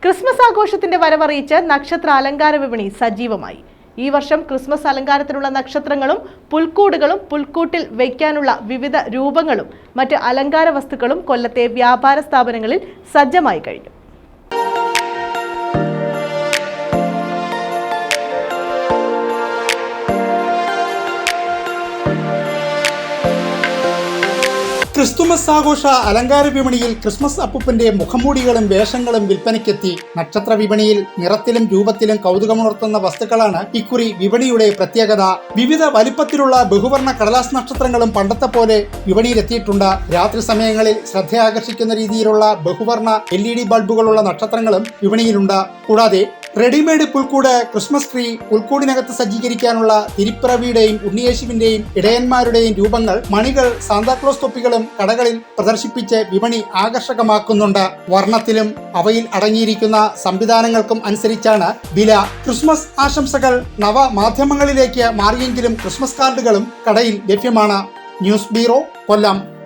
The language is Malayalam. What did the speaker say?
ക്രിസ്മസ് ആഘോഷത്തിന്റെ വരവറിയിച്ച് നക്ഷത്ര അലങ്കാര വിപണി സജീവമായി. ഈ വർഷം ക്രിസ്മസ് അലങ്കാരത്തിനുള്ള നക്ഷത്രങ്ങളും പുൽക്കൂടുകളും പുൽക്കൂട്ടിൽ വയ്ക്കാനുള്ള വിവിധ രൂപങ്ങളും മറ്റ് അലങ്കാര വസ്തുക്കളും കൊല്ലത്തെ വ്യാപാര സ്ഥാപനങ്ങളിൽ സജ്ജമായി കഴിഞ്ഞു. ക്രിസ്തുമസ് ആഘോഷ അലങ്കാര വിപണിയിൽ ക്രിസ്മസ് അപ്പൂപ്പന്റെ മുഖംമൂടികളും വേഷങ്ങളും വിൽപ്പനയ്ക്കെത്തി. നക്ഷത്ര വിപണിയിൽ നിറത്തിലും രൂപത്തിലും കൗതുകമുണർത്തുന്ന വസ്തുക്കളാണ് ഇക്കുറി വിപണിയുടെ പ്രത്യേകത. വിവിധ വലിപ്പത്തിലുള്ള ബഹുവർണ്ണ കടലാസ് നക്ഷത്രങ്ങളും പണ്ടത്തെ പോലെ വിപണിയിലെത്തിയിട്ടുണ്ട്. രാത്രി സമയങ്ങളിൽ ശ്രദ്ധയാകർഷിക്കുന്ന രീതിയിലുള്ള ബഹുവർണ്ണ LED ബൾബുകളുള്ള നക്ഷത്രങ്ങളും വിപണിയിലുണ്ട്. കൂടാതെ റെഡിമെയ്ഡ് പുൽക്കൂട്, ക്രിസ്മസ് ട്രീ, പുൽക്കൂടിനകത്ത് സജ്ജീകരിക്കാനുള്ള തിരുപ്പിറവിയുടെയും ഉണ്ണിയേശുവിന്റെയും ഇടയന്മാരുടെയും രൂപങ്ങൾ, മണികൾ, സാന്താക്ലോസ് തൊപ്പികളും കടകളിൽ പ്രദർശിപ്പിച്ച് വിപണി ആകർഷകമാക്കുന്നുണ്ട്. വർണ്ണത്തിലും അവയിൽ അടങ്ങിയിരിക്കുന്ന സംവിധാനങ്ങൾക്കും അനുസരിച്ചാണ് വില. ക്രിസ്മസ് ആശംസകൾ നവമാധ്യമങ്ങളിലേക്ക് മാറിയെങ്കിലും ക്രിസ്മസ് കാർഡുകളും കടയിൽ ലഭ്യമാണ്. ന്യൂസ് ബ്യൂറോ, കൊല്ലം.